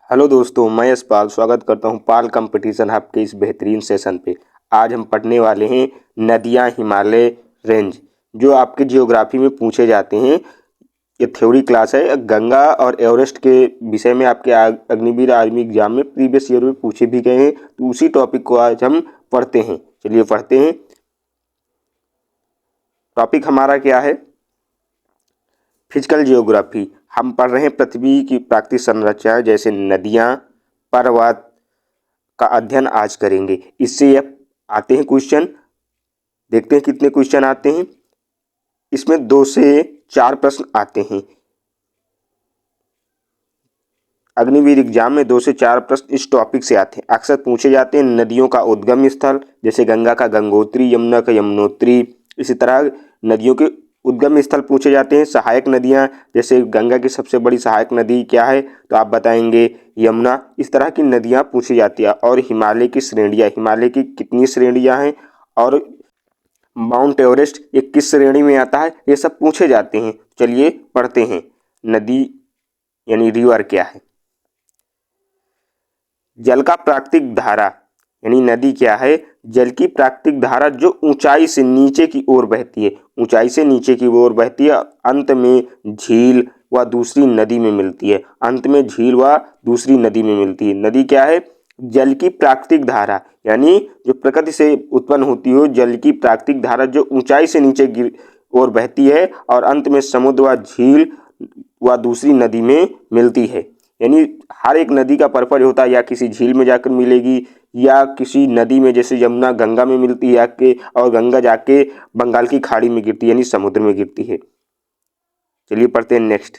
Hello दोस्तों, मैं यशपाल स्वागत करता हूं पाल कंपटीशन हब के इस बेहतरीन सेशन पे। आज हम पढ़ने वाले हैं नदियां हिमालय रेंज, जो आपके जियोग्राफी में पूछे जाते हैं। ये थ्योरी क्लास है। गंगा और एवरेस्ट के विषय में आपके अग्निवीर आर्मी एग्जाम में प्रीवियस ईयर में पूछे भी गए हैं, तो उसी टॉपिक को आज हम पढ़ते हैं। चलिए पढ़ते हैं। टॉपिक हमारा क्या है? Physical geography. हम पढ़ रहे हैं पृथ्वी की प्राकृतिक संरचना जैसे नदियां, पर्वत का अध्ययन आज करेंगे। इससे यह आते हैं क्वेश्चन। देखते हैं कितने क्वेश्चन आते हैं। इसमें 2 से 4 प्रश्न आते हैं। अग्निवीर एग्जाम में 2 से 4 प्रश्न इस टॉपिक से आते हैं। अक्सर पूछे जाते हैं नदियों का उद्गम स्थल, जैसे गंगा का गंगोत्री, यमुना का यमुनोत्री। इसी तरह नदियों के उद्गम स्थल पूछे जाते हैं। सहायक नदियां, जैसे गंगा की सबसे बड़ी सहायक नदी क्या है, तो आप बताएंगे यमुना। इस तरह की नदियां पूछी जाती है। और हिमालय की श्रेणियां, हिमालय की कितनी श्रेणियां हैं और माउंट एवरेस्ट ये किस श्रेणी में आता है, ये सब पूछे जाते हैं। चलिए पढ़ते हैं। नदी यानी रिवर क्या है? जल का प्राकृतिक धारा यानी नदी क्या है? जल की प्राकृतिक धारा जो ऊंचाई से नीचे की ओर बहती है, ऊंचाई से नीचे की ओर बहती है, अंत में झील व दूसरी नदी में मिलती है। अंत में झील व दूसरी नदी में मिलती है। नदी क्या है? जल की प्राकृतिक धारा, यानी जो प्रकृति से उत्पन्न होती हो जल की प्राकृतिक धारा जो ऊंचाई से नीचे गिर ओर बहती है और अंत में समुद्र व झील व दूसरी नदी में मिलती है। यानी हर एक नदी का पर्पज होता है, या किसी झील में जाकर मिलेगी या किसी नदी में, जैसे यमुना गंगा में मिलती है आके, और गंगा जाके बंगाल की खाड़ी में गिरती है यानी समुद्र में गिरती है। चलिए पढ़ते हैं नेक्स्ट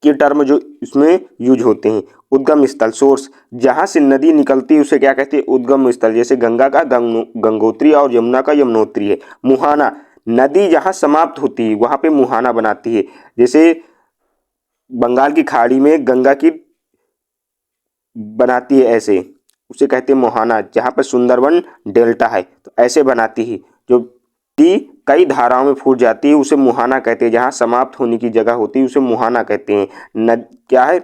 के टर्म जो इसमें यूज होते हैं। उद्गम स्थल, सोर्स, जहां से नदी निकलती है उसे क्या कहते हैं? उद्गम स्थल। जैसे गंगा का गंगोत्री और यमुना का यमुनोत्री है। मुहाना, नदी जहां समाप्त होती है वहां पे मुहाना बनाती है। जैसे बंगाल की खाड़ी में गंगा की बनाती है ऐसे, उसे कहते हैं मोहाना। जहाँ पर सुंदरबन डेल्टा है तो ऐसे बनाती है। जो टी कई धाराओं में फूट जाती है उसे मुहाना कहते हैं। जहाँ समाप्त होने की जगह होती है उसे मुहाना कहते हैं। क्या है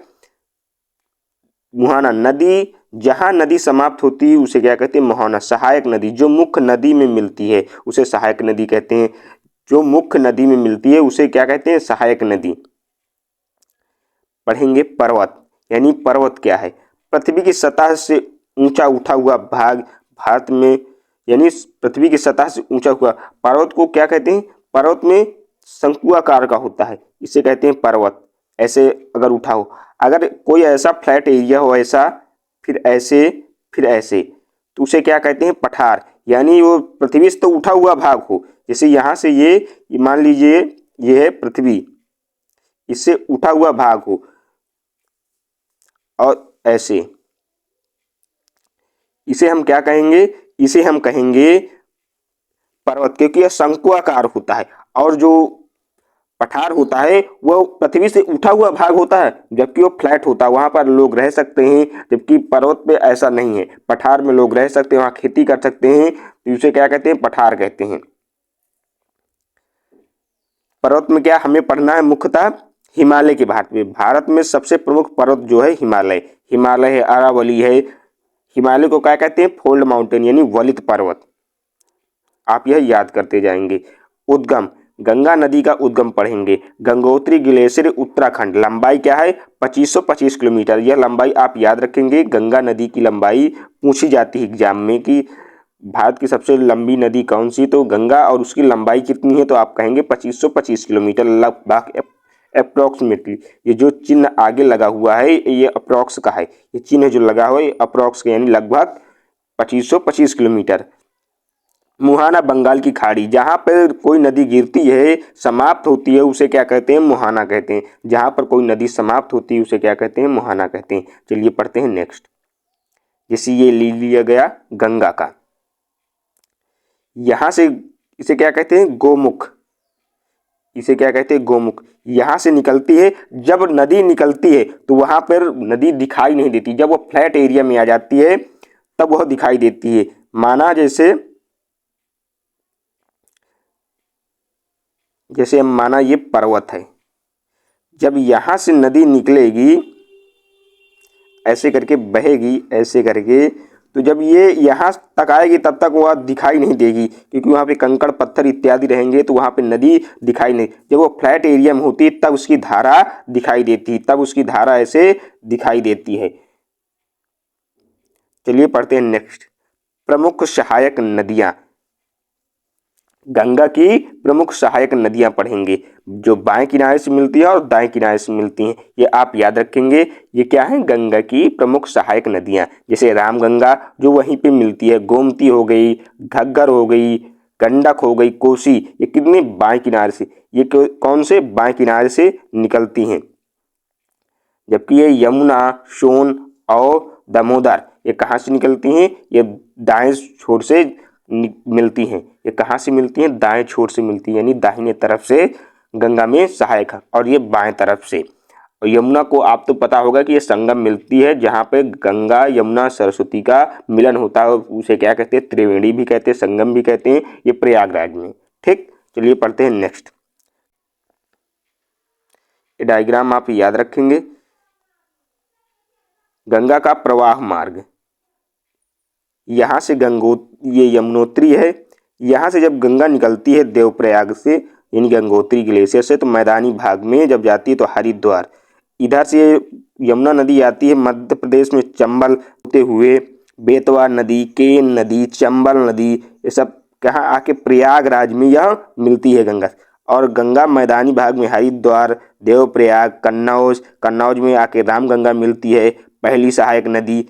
मुहाना? नदी, जहाँ नदी समाप्त होती है उसे क्या कहते हैं? मुहाना। सहायक नदी, जो मुख्य नदी में मिलती है उसे सहायक नदी कहते हैं। जो मुख्य नदी में मिलती है उसे क्या कहते हैं? सहायक नदी। पढ़ेंगे पर्वत, यानी पर्वत क्या है? पृथ्वी की सतह से ऊंचा उठा हुआ भाग। भारत में यानी पृथ्वी की सतह से ऊंचा हुआ पर्वत को क्या कहते हैं? पर्वत में शंकुआकार का होता है, इसे कहते हैं पर्वत। ऐसे अगर उठा हो, अगर कोई ऐसा फ्लैट एरिया हो, ऐसा फिर ऐसे फिर ऐसे, तो उसे क्या कहते हैं? पठार। यानी वो पृथ्वी से तो उठा हुआ भाग हो, जैसे यहाँ से ये मान लीजिए ये है पृथ्वी, इससे उठा हुआ भाग हो और ऐसे, इसे हम क्या कहेंगे? इसे हम कहेंगे पर्वत, क्योंकि यह शंकुआकार होता है। और जो पठार होता है वह पृथ्वी से उठा हुआ भाग होता है, जबकि वो फ्लैट होता है, वहां पर लोग रह सकते हैं। जबकि पर्वत पे ऐसा नहीं है, पठार में लोग रह सकते हैं, वहां खेती कर सकते हैं, तो इसे क्या कहते हैं? पठार कहते हैं। पर्वत में क्या हमें पढ़ना है? मुख्यतः हिमालय के भारत में सबसे प्रमुख पर्वत जो है हिमालय, हिमालय है, अरावली है। हिमालय को क्या कहते हैं? फोल्ड माउंटेन, यानी वलित पर्वत। आप यह याद करते जाएंगे। उद्गम, गंगा नदी का उद्गम पढ़ेंगे। गंगोत्री ग्लेशियर उत्तराखंड, लंबाई क्या है? 2525 किलोमीटर। यह लंबाई आप याद रखेंगे। गंगा नदी की लंबाई पूछी जाती है एग्जाम में कि भारत की सबसे लंबी नदी कौन सी, तो गंगा, और उसकी लंबाई कितनी है, तो आप कहेंगे 2525 किलोमीटर लगभग, अप्रोक्सीमेटली। ये जो चिन्ह आगे लगा हुआ है ये अप्रोक्स का है, ये चिन्ह जो लगा हुआ है अप्रोक्स का, यानी लगभग 2525 किलोमीटर। मुहाना, बंगाल की खाड़ी, जहाँ पर कोई नदी गिरती है, समाप्त होती है, उसे क्या कहते हैं? मुहाना कहते हैं। जहाँ पर कोई नदी समाप्त होती है उसे क्या कहते हैं? मुहाना कहते हैं। चलिए पढ़ते हैं नेक्स्ट। जैसे ये लिया गया गंगा का, यहाँ से इसे क्या कहते हैं? गोमुख। इसे क्या कहते हैं? गोमुख। यहाँ से निकलती है। जब नदी निकलती है तो वहां पर नदी दिखाई नहीं देती, जब वो फ्लैट एरिया में आ जाती है तब वह दिखाई देती है। माना जैसे माना ये पर्वत है, जब यहां से नदी निकलेगी ऐसे करके बहेगी, ऐसे करके। तो जब ये यहाँ तक आएगी तब तक वह दिखाई नहीं देगी, क्योंकि वहाँ पे कंकड़ पत्थर इत्यादि रहेंगे, तो वहाँ पे नदी दिखाई नहीं। जब वो फ्लैट एरिया में होती है तब उसकी धारा दिखाई देती है, तब उसकी धारा ऐसे दिखाई देती है। चलिए पढ़ते हैं नेक्स्ट। प्रमुख सहायक नदियाँ। गंगा की प्रमुख सहायक नदियां पढ़ेंगे, जो बाएं किनारे से मिलती है और दाएं किनारे से मिलती हैं। ये आप याद रखेंगे। ये क्या है? गंगा की प्रमुख सहायक नदियां। जैसे रामगंगा जो वहीं पे मिलती है, गोमती हो गई, घग्गर हो गई, गंडक हो गई, कोसी, ये कितने बाएं किनारे से, ये कौन से बाएं किनारे से निकलती हैं। जबकि ये यमुना, सोन और दामोदर ये कहाँ से निकलती हैं? ये दाएं छोर से मिलती हैं। ये कहाँ से मिलती हैं? दाएं छोर से मिलती है, यानी दाहिने तरफ से गंगा में सहायक है, और ये बाएं तरफ से। और यमुना को आप तो पता होगा कि ये संगम मिलती है, जहाँ पे गंगा यमुना सरस्वती का मिलन होता है, उसे क्या कहते हैं? त्रिवेणी भी कहते हैं, संगम भी कहते हैं। ये प्रयागराज में। ठीक, चलिए पढ़ते हैं नेक्स्ट। ये डायग्राम आप याद रखेंगे। गंगा का प्रवाह मार्ग, यहाँ से ये यमुनोत्री है। यहाँ से जब गंगा निकलती है देवप्रयाग से, यानी गंगोत्री ग्लेशियर से, तो मैदानी भाग में जब जाती है तो हरिद्वार, इधर से यमुना नदी आती है मध्य प्रदेश में चंबल होते हुए, बेतवा नदी, केन नदी, चंबल नदी, ये सब कहाँ आके प्रयागराज में यह मिलती है गंगा। और गंगा मैदानी भाग में हरिद्वार, देवप्रयाग, कन्नौज में आके रामगंगा मिलती है, पहली सहायक नदी।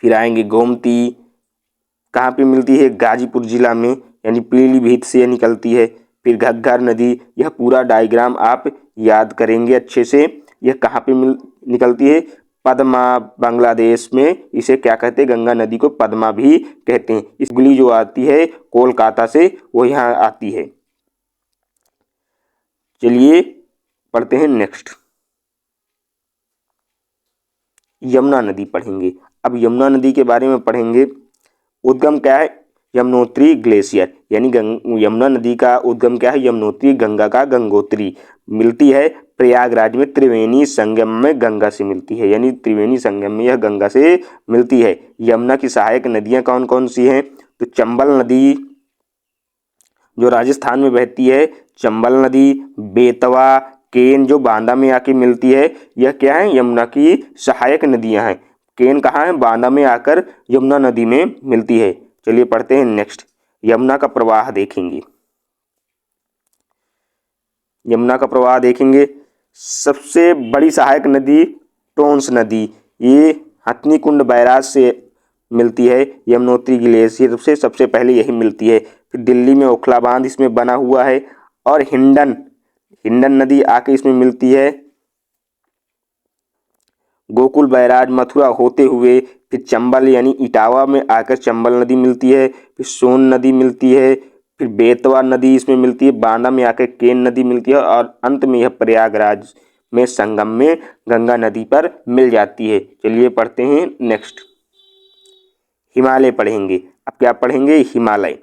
फिर आएंगे गोमती, कहाँ पे मिलती है? गाजीपुर जिला में, यानी पीलीभीत से निकलती है। फिर घग्गर नदी, यह पूरा डायग्राम आप याद करेंगे अच्छे से। यह कहाँ पे निकलती है? पद्मा, बांग्लादेश में इसे क्या कहते हैं? गंगा नदी को पद्मा भी कहते हैं। इस गुली जो आती है कोलकाता से, वो यहाँ आती है। चलिए पढ़ते हैं नेक्स्ट। यमुना नदी पढ़ेंगे। अब यमुना नदी के बारे में पढ़ेंगे। उद्गम क्या है? यमुनोत्री ग्लेशियर, यानी यमुना नदी का उद्गम क्या है? यमुनोत्री, गंगा का गंगोत्री। मिलती है प्रयागराज में त्रिवेणी संगम में गंगा से मिलती है, यानी त्रिवेणी संगम में यह गंगा से मिलती है। यमुना की सहायक नदियां कौन कौन सी हैं? तो चंबल नदी जो राजस्थान में बहती है, चंबल नदी, बेतवा, केन जो बांदा में आके मिलती है, यह क्या है? यमुना की सहायक नदियां हैं। केन कहाँ है? बांदा में आकर यमुना नदी में मिलती है। चलिए पढ़ते हैं नेक्स्ट। यमुना का प्रवाह देखेंगे। यमुना का प्रवाह देखेंगे। सबसे बड़ी सहायक नदी टोंस नदी, ये हथनीकुंड बैराज से मिलती है। यमुनोत्री ग्लेशियर से सबसे पहले यही मिलती है। फिर दिल्ली में ओखला बांध इसमें बना हुआ है, और हिंडन नदी आके इसमें मिलती है। गोकुल बैराज मथुरा होते हुए फिर चंबल यानी इटावा में आकर चंबल नदी मिलती है। फिर सोन नदी मिलती है। फिर बेतवा नदी इसमें मिलती है। बांदा में आकर केन नदी मिलती है, और अंत में यह प्रयागराज में संगम में गंगा नदी पर मिल जाती है। चलिए पढ़ते हैं नेक्स्ट। हिमालय पढ़ेंगे। अब क्या पढ़ेंगे? हिमालय।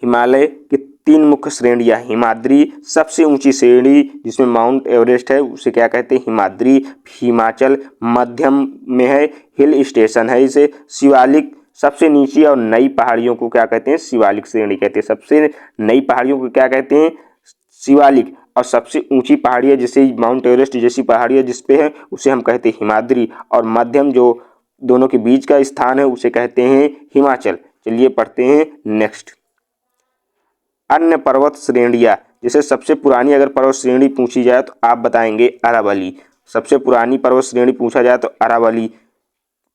हिमालय की 3 मुख्य श्रेणियां। हिमाद्री सबसे ऊंची श्रेणी, जिसमें माउंट एवरेस्ट है, उसे क्या कहते हैं? हिमाद्री। हिमाचल मध्यम में है, हिल स्टेशन है इसे। शिवालिक सबसे नीची और नई पहाड़ियों को क्या कहते हैं? शिवालिक श्रेणी कहते हैं। सबसे नई पहाड़ियों को क्या कहते हैं? शिवालिक। और सबसे ऊंची पहाड़ी है, जैसे माउंट एवरेस्ट जैसी पहाड़ी है जिसपे है, उसे हम कहते हैं हिमाद्री। और मध्यम जो दोनों के बीच का स्थान है, उसे कहते हैं हिमाचल। चलिए पढ़ते हैं नेक्स्ट। अन्य पर्वत श्रेणियां, जैसे सबसे पुरानी अगर पर्वत श्रेणी पूछी जाए तो आप बताएंगे अरावली। सबसे पुरानी पर्वत श्रेणी पूछा जाए तो अरावली।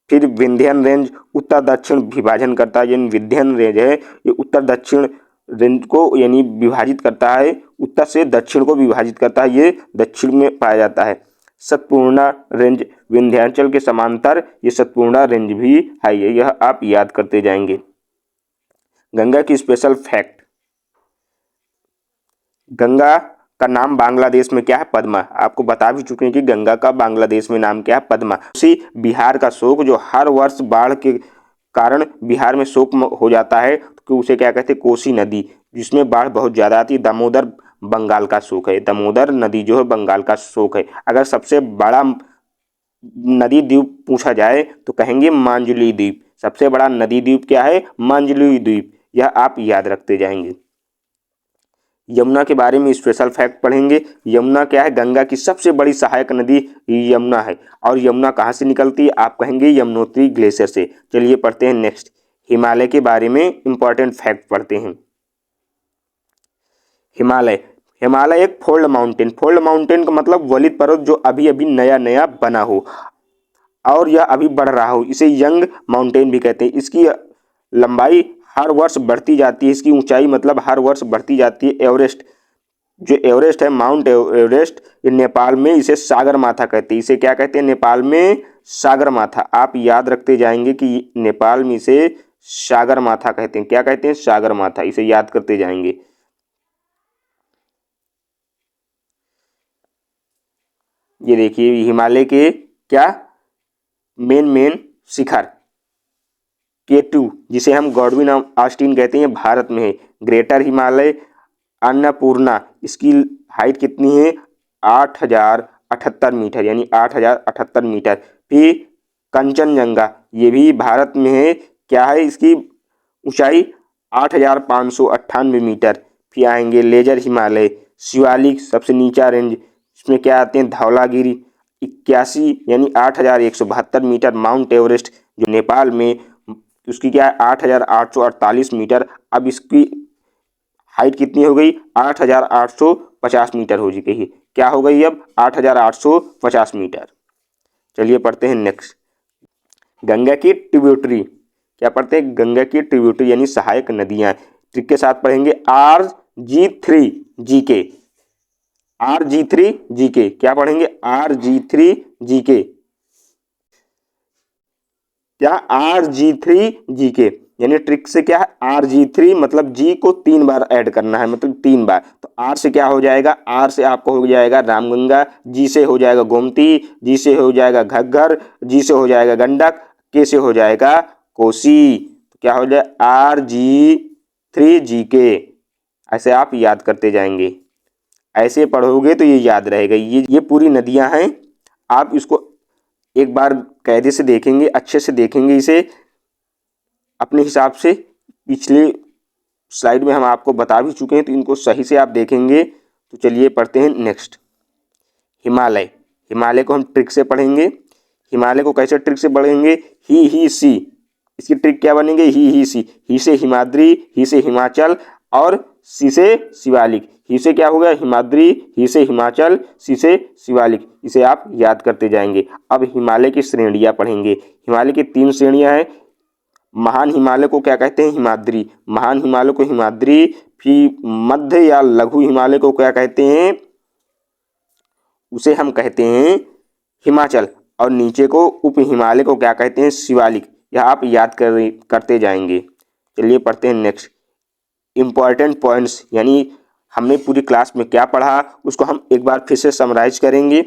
फिर विंध्यन रेंज उत्तर दक्षिण विभाजन करता है, यानी विंध्यन रेंज है ये उत्तर दक्षिण रेंज को यानी विभाजित करता है, उत्तर से दक्षिण को विभाजित करता है, ये दक्षिण में पाया जाता है। सतपूर्णा रेंज विंध्याचल के समांतर ये सतपूर्णा रेंज भी है, यह आप याद करते जाएंगे। गंगा की स्पेशल फैक्ट। गंगा का नाम बांग्लादेश में क्या है? पद्मा। आपको बता भी चुके हैं कि गंगा का बांग्लादेश में नाम क्या है? पद्मा। उसी बिहार का शोक, जो हर वर्ष बाढ़ के कारण बिहार में शोक हो जाता है, तो उसे क्या कहते हैं? कोसी नदी, जिसमें बाढ़ बहुत ज़्यादा आती है। दामोदर बंगाल का शोक है। दामोदर नदी जो है बंगाल का शोक है। अगर सबसे बड़ा नदी द्वीप पूछा जाए तो कहेंगे मांजुली द्वीप। सबसे बड़ा नदी द्वीप क्या है? मांजुली द्वीप। यह आप याद रखते जाएंगे। यमुना के बारे में स्पेशल फैक्ट पढ़ेंगे। यमुना क्या है? गंगा की सबसे बड़ी सहायक नदी यमुना है। और यमुना कहाँ से निकलती है? आप कहेंगे यमुनोत्री ग्लेशियर से। चलिए पढ़ते हैं नेक्स्ट। हिमालय के बारे में इंपॉर्टेंट फैक्ट पढ़ते हैं। हिमालय हिमालय एक फोल्ड माउंटेन। फोल्ड माउंटेन का मतलब वलित पर्वत जो अभी अभी नया नया बना हो और यह अभी बढ़ रहा हो, इसे यंग माउंटेन भी कहते हैं। इसकी लंबाई हर वर्ष बढ़ती जाती है। इसकी ऊंचाई मतलब हर वर्ष बढ़ती जाती है। एवरेस्ट जो एवरेस्ट है, माउंट एवरेस्ट, ये नेपाल में इसे सागर माथा कहते हैं। इसे क्या कहते हैं? नेपाल में सागर माथा। आप याद रखते जाएंगे कि नेपाल में इसे सागर माथा कहते हैं। क्या कहते हैं? सागर माथा। इसे याद करते जाएंगे। ये देखिए हिमालय के क्या मेन शिखर K2 जिसे हम गॉडविन ऑस्टिन कहते हैं, भारत में है। ग्रेटर हिमालय, अन्नपूर्णा, इसकी हाइट कितनी है? 8078 मीटर, यानी 8078 मीटर। फिर कंचनजंगा, ये भी भारत में है। क्या है इसकी ऊंचाई? 8598 मीटर। फिर आएंगे लेजर हिमालय, शिवालिक, सबसे नीचा रेंज। इसमें क्या आते हैं? धौलागिरी 81 यानी 8172 मीटर। माउंट एवरेस्ट जो नेपाल में, उसकी क्या है? 8848 मीटर। अब इसकी हाइट कितनी हो गई? 8850 मीटर हो गई है। क्या हो गई अब? 8850 मीटर। चलिए पढ़ते हैं नेक्स्ट। गंगा की ट्रिब्यूटरी। क्या पढ़ते हैं? गंगा की ट्रिब्यूटरी यानी सहायक नदियां। ट्रिक के साथ पढ़ेंगे। RG3GK। RG3GK क्या पढ़ेंगे? RG3GK। क्या? RG3GK यानी ट्रिक से क्या है? RG3 मतलब जी को 3 बार ऐड करना है, मतलब 3 बार। तो R से क्या हो जाएगा? R से आपको हो जाएगा रामगंगा, G से हो जाएगा गोमती, G से हो जाएगा घग्गर, G से हो जाएगा गंडक, K से हो जाएगा कोसी। तो क्या हो जाए? RG3GK। ऐसे आप याद करते जाएंगे। ऐसे पढ़ोगे तो ये याद रहेगा। ये पूरी नदियां हैं। आप इसको एक बार कायदे से देखेंगे, अच्छे से देखेंगे इसे अपने हिसाब से। पिछले स्लाइड में हम आपको बता भी चुके हैं, तो इनको सही से आप देखेंगे। तो चलिए पढ़ते हैं नेक्स्ट। हिमालय। हिमालय को हम ट्रिक से पढ़ेंगे। हिमालय को कैसे ट्रिक से पढ़ेंगे? ही सी। इसकी ट्रिक क्या बनेंगे? ही सी। ही से हिमाद्री, ही से हिमाचल और सी से शिवालिक। ही से क्या होगा? हिमाद्री, ही से हिमाचल, सी से शिवालिक। इसे आप याद करते जाएंगे। अब हिमालय की श्रेणियां पढ़ेंगे। हिमालय की 3 श्रेणियां हैं। महान हिमालय को क्या कहते हैं? हिमाद्री। महान हिमालय को हिमाद्री। फिर मध्य या लघु हिमालय को क्या कहते हैं? उसे हम कहते हैं हिमाचल। और नीचे को उप हिमालय को क्या कहते हैं? शिवालिक। यह आप याद करते जाएंगे। चलिए पढ़ते हैं नेक्स्ट। इंपॉर्टेंट पॉइंट्स यानी हमने पूरी क्लास में क्या पढ़ा उसको हम एक बार फिर से समराइज करेंगे।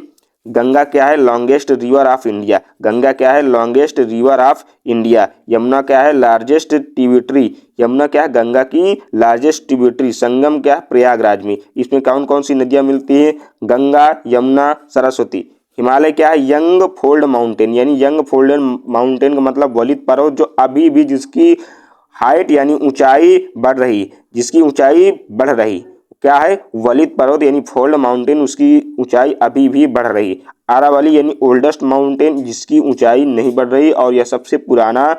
गंगा क्या है? Longest river of India. Ganga क्या है? Longest river of India. Yamuna क्या है? Largest tributary. यमुना क्या है? गंगा की लार्जेस्ट ट्रिब्यूटरी। संगम क्या है? प्रयागराज में। इसमें कौन कौन सी नदियां मिलती हैं? गंगा, यमुना, सरस्वती। हिमालय क्या है? यंग फोल्ड माउंटेन, यानी यंग फोल्ड माउंटेन का मतलब वलित पर्वत जो अभी भी जिसकी हाइट यानी ऊंचाई बढ़ रही, जिसकी ऊंचाई बढ़ रही। क्या है? वलित पर्वत यानी फोल्ड माउंटेन, उसकी ऊंचाई अभी भी बढ़ रही। आरावली यानी ओल्डेस्ट माउंटेन, जिसकी ऊंचाई नहीं बढ़ रही और यह सबसे पुराना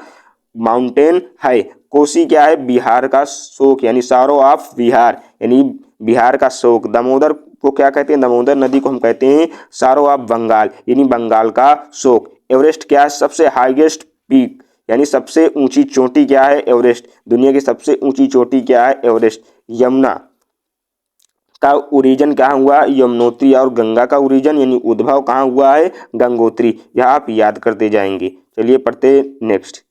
माउंटेन है। कोसी क्या है? बिहार का शोक यानी सॉरो ऑफ बिहार, यानी बिहार का शोक। दामोदर को क्या कहते हैं? दामोदर नदी को हम कहते हैं सॉरो ऑफ बंगाल, यानी बंगाल का शोक। एवरेस्ट क्या है? सबसे हाईएस्ट पीक, यानी सबसे ऊंची चोटी क्या है? एवरेस्ट। दुनिया की सबसे ऊंची चोटी क्या है? एवरेस्ट। यमुना का ओरिजिन कहाँ हुआ? यमुनोत्री। और गंगा का ओरिजिन यानी उद्भव कहाँ हुआ है? गंगोत्री। यह आप याद करते जाएंगे। चलिए पढ़ते नेक्स्ट।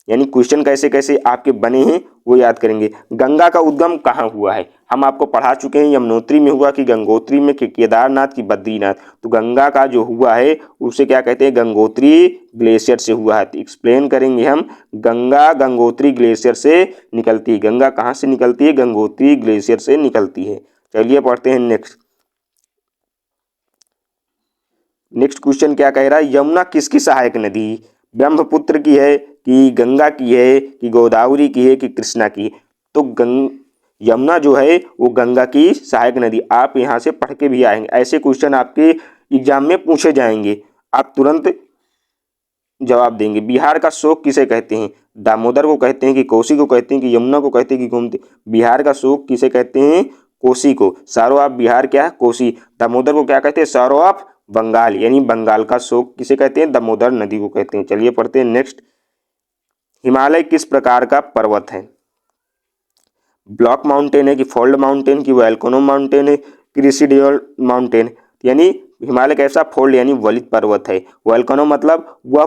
यानी क्वेश्चन कैसे कैसे आपके बने हैं वो याद करेंगे। गंगा का उद्गम कहाँ हुआ है? हम आपको पढ़ा चुके हैं यमुनोत्री में हुआ कि गंगोत्री में कि केदारनाथ की बद्रीनाथ। तो गंगा का जो हुआ है उसे क्या कहते हैं? गंगोत्री ग्लेशियर से हुआ है। तो एक्सप्लेन करेंगे हम। गंगा गंगोत्री ग्लेशियर से निकलती है। गंगा कहाँ से निकलती है? गंगोत्री ग्लेशियर से निकलती है। चलिए पढ़ते हैं नेक्स्ट। नेक्स्ट क्वेश्चन क्या कह रहा है, यमुना किसकी सहायक नदी, ब्रह्मपुत्र की है कि गंगा की है कि गोदावरी की है कि कृष्णा की है। तो यमुना जो है वो गंगा की सहायक नदी। आप यहाँ से पढ़ के भी आएंगे, ऐसे क्वेश्चन आपके एग्जाम में पूछे जाएंगे, आप तुरंत जवाब देंगे। बिहार का शोक किसे कहते हैं, दामोदर को कहते हैं कि कोसी को कहते हैं कि यमुना को कहते हैं कि गोमती। बिहार का शोक किसे कहते हैं, कोसी को। सारो ऑफ बिहार क्या है, कोसी। दामोदर को क्या कहते हैं, सारो ऑफ बंगाल, यानी बंगाल का शोक किसे कहते हैं, दामोदर नदी को कहते हैं। चलिए पढ़ते हैं नेक्स्ट। हिमालय किस प्रकार का पर्वत है, ब्लॉक माउंटेन है कि फोल्ड माउंटेन की वोल्केनो माउंटेन है कि रेसिडुअल माउंटेन। यानी हिमालय कैसा, फोल्ड यानी वलित पर्वत है। वोल्केनो मतलब वह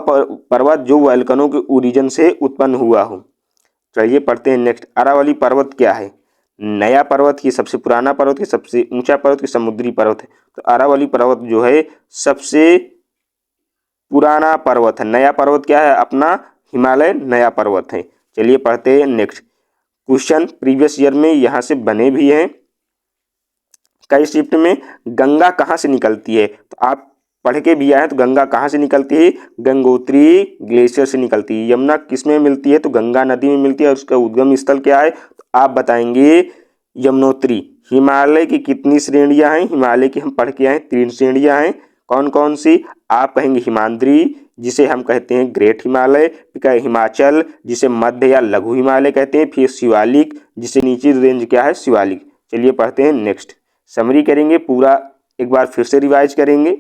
पर्वत जो वोल्केनो के ओरिजिन से उत्पन्न हुआ हो। चलिए पढ़ते हैं नेक्स्ट। अरावली पर्वत क्या है, नया पर्वत की, सबसे पुराना पर्वत की, सबसे ऊंचा पर्वत की, समुद्री पर्वत है। तो अरावली पर्वत जो है सबसे पुराना पर्वत है। नया पर्वत क्या है, अपना हिमालय नया पर्वत है। चलिए पढ़ते हैं नेक्स्ट क्वेश्चन। प्रीवियस ईयर में यहाँ से बने भी हैं कई शिफ्ट में। गंगा कहाँ से निकलती है, तो आप पढ़ के भी आए हैं। तो गंगा कहाँ से निकलती है, गंगोत्री ग्लेशियर से निकलती है। यमुना किस में मिलती है, तो गंगा नदी में मिलती है। और उसका उद्गम स्थल क्या है, तो आप बताएंगे यमुनोत्री। हिमालय की कितनी श्रेणियां हैं, हिमालय की हम पढ़ के आए 3 श्रेणियां हैं। कौन कौन सी, आप कहेंगे हिमाद्री जिसे हम कहते हैं ग्रेट हिमालय, फिर हिमाचल जिसे मध्य या लघु हिमालय कहते हैं, फिर शिवालिक जिसे नीचे रेंज क्या है, शिवालिक। चलिए पढ़ते हैं नेक्स्ट। समरी करेंगे पूरा, एक बार फिर से रिवाइज करेंगे।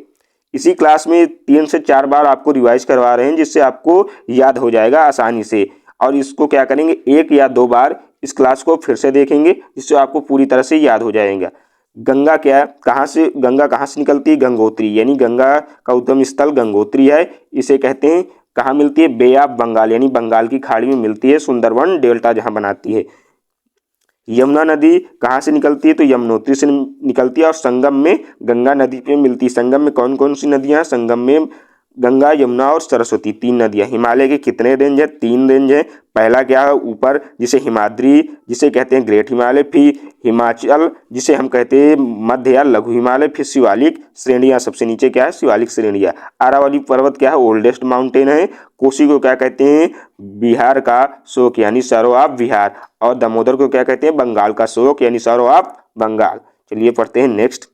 इसी क्लास में 3 से 4 बार आपको रिवाइज करवा रहे हैं, जिससे आपको याद हो जाएगा आसानी से। और इसको क्या करेंगे, 1 या 2 बार इस क्लास को फिर से देखेंगे, जिससे आपको पूरी तरह से याद हो जाएगा। गंगा क्या है, गंगा कहाँ से निकलती है, गंगोत्री, यानी गंगा का उद्गम स्थल गंगोत्री है। इसे कहते हैं, कहाँ मिलती है, बे ऑफ बंगाल, यानी बंगाल की खाड़ी में मिलती है, सुंदरवन डेल्टा जहाँ बनाती है। यमुना नदी कहाँ से निकलती है, तो यमुनोत्री से निकलती है और संगम में गंगा नदी पे मिलती है। संगम में कौन कौन सी नदियाँ, संगम में गंगा, यमुना और सरस्वती, 3 नदियाँ। हिमालय के कितने रेंज है, 3 रेंज है। पहला क्या है, ऊपर जिसे हिमाद्री जिसे कहते हैं ग्रेट हिमालय, फिर हिमाचल जिसे हम कहते हैं मध्य या लघु हिमालय, फिर शिवालिक श्रेणियाँ, सबसे नीचे क्या है, शिवालिक श्रेणियाँ। अरावली पर्वत क्या है, ओल्डेस्ट माउंटेन है। कोसी को क्या कहते हैं, बिहार का शोक यानी सरो ऑफ बिहार। और दामोदर को क्या कहते हैं, बंगाल का शोक यानी सरो ऑफ बंगाल। चलिए पढ़ते हैं नेक्स्ट।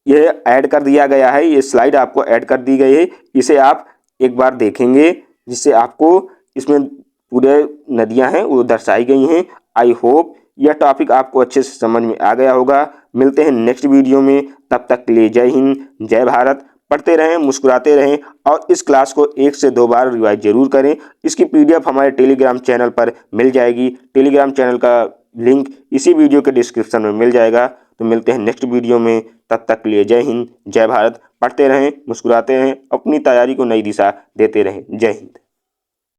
ये ऐड कर दिया गया है, ये स्लाइड आपको ऐड कर दी गई है, इसे आप एक बार देखेंगे, जिससे आपको इसमें पूरे नदियां हैं वो दर्शाई गई हैं। आई होप यह टॉपिक आपको अच्छे से समझ में आ गया होगा। मिलते हैं नेक्स्ट वीडियो में, तब तक के लिए जय हिंद, जय भारत। पढ़ते रहें, मुस्कुराते रहें और इस क्लास को 1 से 2 बार रिवाइज जरूर करें। इसकी PDF हमारे टेलीग्राम चैनल पर मिल जाएगी। टेलीग्राम चैनल का लिंक इसी वीडियो के डिस्क्रिप्शन में मिल जाएगा। तो मिलते हैं नेक्स्ट वीडियो में, तब तक के लिए जय हिंद, जय भारत। पढ़ते रहें, मुस्कुराते रहें, अपनी तैयारी को नई दिशा देते रहें। जय हिंद।